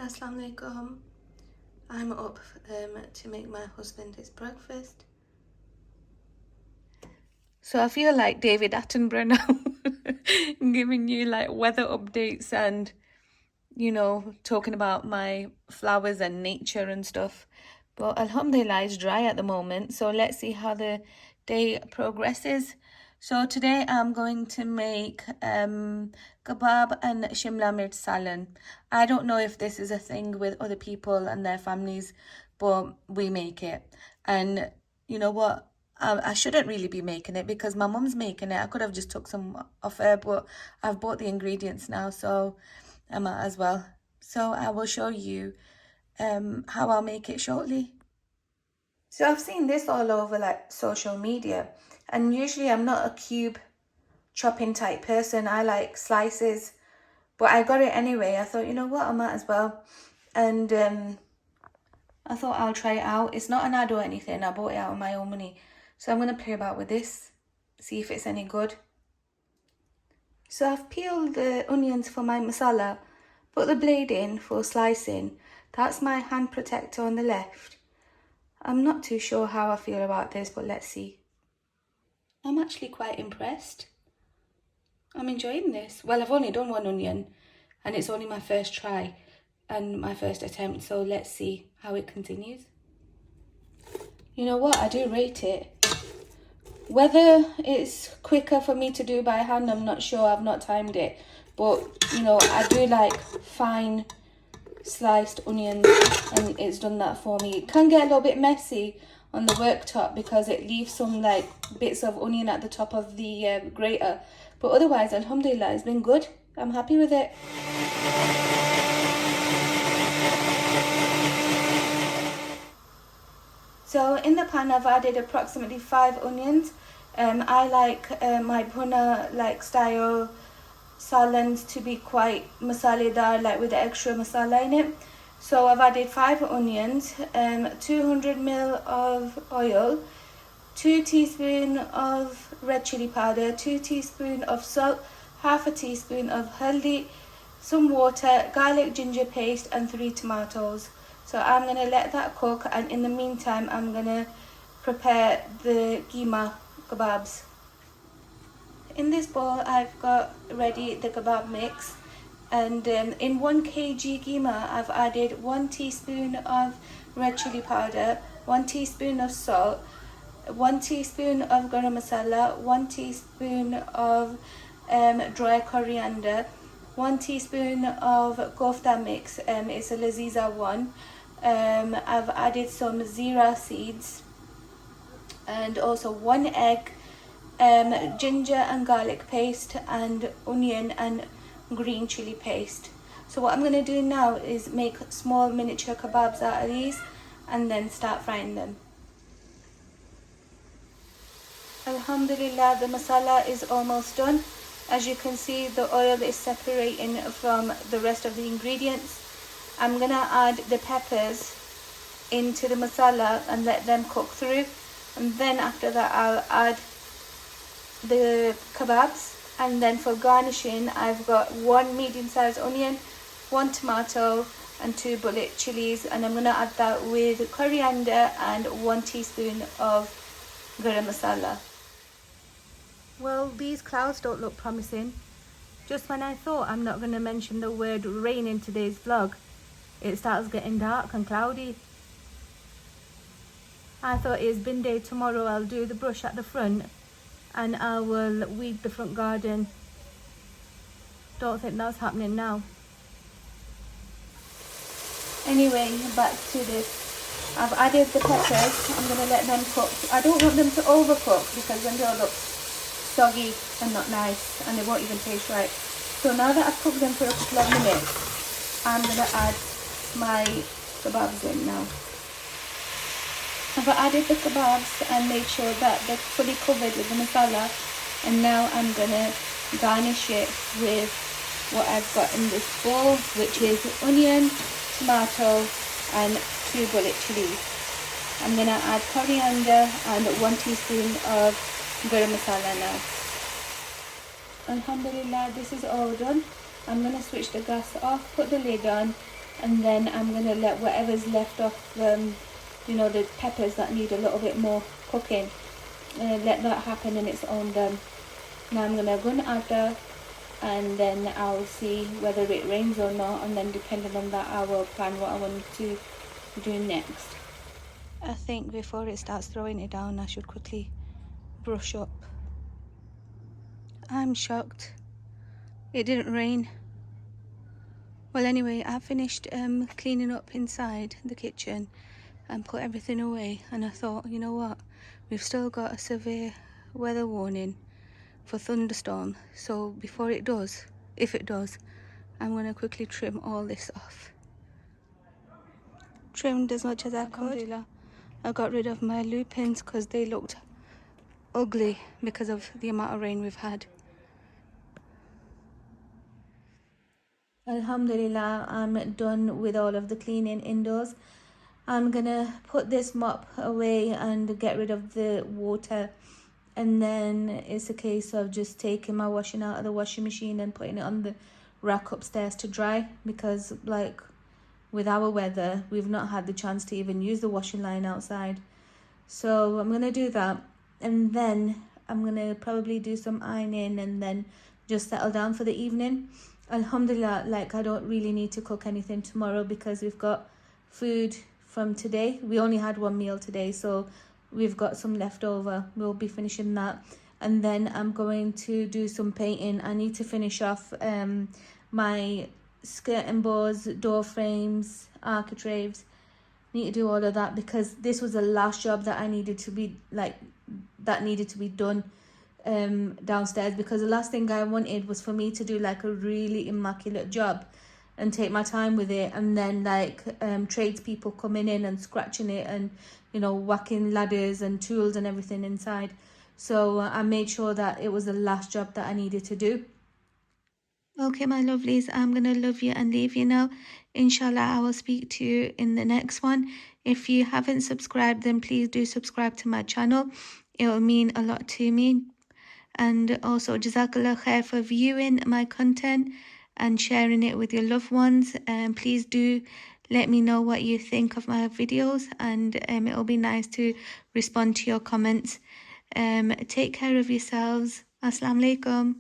Assalamu alaikum. I'm up to make my husband his breakfast. So I feel like David Attenborough now, giving you like weather updates and, talking about my flowers and nature and stuff. But Alhamdulillah, it's dry at the moment. So let's see how the day progresses. So today I'm going to make kebab and shimla mirch salad. I don't know if this is a thing with other people and their families, but we make it. And you know what? I shouldn't really be making it because my mum's making it. I could have just took some off her, but I've bought the ingredients now, so I might as well. So I will show you how I'll make it shortly. So I've seen this all over like social media, and usually I'm not a cube chopping type person. I like slices, but I got it anyway. I thought, you know what, I might as well. And I thought I'll try it out. It's not an ad or anything. I bought it out of my own money. So I'm going to play about with this, see if it's any good. So I've peeled the onions for my masala, put the blade in for slicing. That's my hand protector on the left. I'm not too sure how I feel about this, but let's see. I'm actually quite impressed. I'm enjoying this. Well, I've only done one onion and it's only my first try and my first attempt, so let's see how it continues. You know what, I do rate it. Whether it's quicker for me to do by hand, I'm not sure, I've not timed it. But, I do like fine sliced onions and it's done that for me. It can get a little bit messy on the worktop because it leaves some like bits of onion at the top of the grater. But otherwise, Alhamdulillah, it's been good. I'm happy with it. So in the pan, I've added approximately 5 onions. I like my bhuna style salads to be quite masaledar, like with the extra masala in it. So I've added 5 onions, 200 ml of oil, 2 teaspoons of red chili powder, 2 teaspoons of salt, half a teaspoon of haldi, some water, garlic ginger paste and 3 tomatoes. So I'm going to let that cook, and in the meantime I'm going to prepare the keema kebabs. In this bowl I've got ready the kebab mix, and in 1 kg keema I've added 1 teaspoon of red chili powder, 1 teaspoon of salt, 1 teaspoon of garam masala, 1 teaspoon of dry coriander, 1 teaspoon of kofta mix, it's a laziza one. I've added some zira seeds and also 1 egg, ginger and garlic paste, and onion and green chili paste. So what I'm going to do now is make small miniature kebabs out of these and then start frying them. Alhamdulillah, the masala is almost done. As you can see, the oil is separating from the rest of the ingredients. I'm going to add the peppers into the masala and let them cook through, and then after that I'll add the kebabs. And then for garnishing, I've got 1 medium-sized onion, 1 tomato and 2 bullet chilies, and I'm going to add that with coriander and 1 teaspoon of garam masala. Well, these clouds don't look promising. Just when I thought I'm not going to mention the word rain in today's vlog, it starts getting dark and cloudy. I thought it's bin day tomorrow. I'll do the brush at the front and I will weed the front garden. Don't think that's happening now. Anyway, back to this. I've added the peppers. I'm going to let them cook. I don't want them to overcook because then they'll look soggy and not nice and they won't even taste right. So now that I've cooked them for a couple of minutes, I'm going to add my kebabs in now. I've added the kebabs and made sure that they're fully covered with the masala, and now I'm going to garnish it with what I've got in this bowl, which is onion, tomato and 2 bullet chilies. I'm going to add coriander and 1 teaspoon of garam masala now. Alhamdulillah, this is all done. I'm going to switch the gas off, put the lid on and then I'm going to let whatever's left of you know, the peppers that need a little bit more cooking, let that happen in its own done. Now I'm going to gun after, and then I'll see whether it rains or not, and then depending on that I will plan what I want to do next. I think before it starts throwing it down I should quickly brush up. I'm shocked it didn't rain. Well, anyway, I finished cleaning up inside the kitchen and put everything away, and I thought, you know what, we've still got a severe weather warning for thunderstorm, so before it does, if it does, I'm going to quickly trim all this off. Trimmed as much as I could. I got rid of my lupins because they looked ugly because of the amount of rain we've had. Alhamdulillah, I'm done with all of the cleaning indoors. I'm gonna put this mop away and get rid of the water, and then it's a case of just taking my washing out of the washing machine and putting it on the rack upstairs to dry, because like with our weather we've not had the chance to even use the washing line outside. So I'm gonna do that, and then I'm gonna probably do some ironing and then just settle down for the evening. Alhamdulillah, like I don't really need to cook anything tomorrow because we've got food from today. We only had one meal today, so we've got some left over. We'll be finishing that, and then I'm going to do some painting. I need to finish off my skirting boards, door frames, architraves. Need to do all of that because this was the last job that I needed to be done downstairs, because the last thing I wanted was for me to do like a really immaculate job and take my time with it, and then like tradespeople coming in and scratching it and, you know, whacking ladders and tools and everything inside. So I made sure that it was the last job that I needed to do. Okay, my lovelies, I'm gonna love you and leave you now. Inshallah, I will speak to you in the next one. If you haven't subscribed, then please do subscribe to my channel. It will mean a lot to me. And also, Jazakallah khair for viewing my content and sharing it with your loved ones. And please do let me know what you think of my videos, and it'll be nice to respond to your comments. Take care of yourselves. Assalamu alaikum.